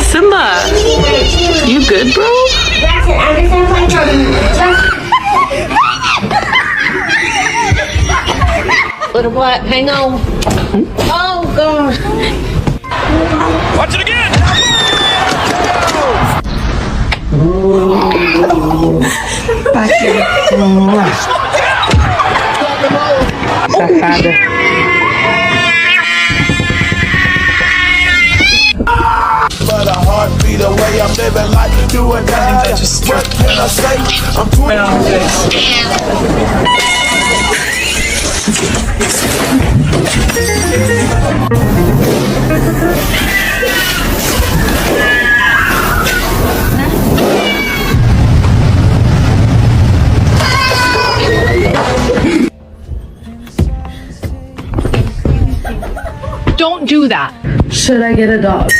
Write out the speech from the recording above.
Simba, you good, bro? Jackson, I'm just gonna play something. Little black, hang on. Oh gosh. Watch it again. Safada. But a heartbeat away, I'm living life, doing that. What can I say? I'm 20. Don't do that. Should I get a dog?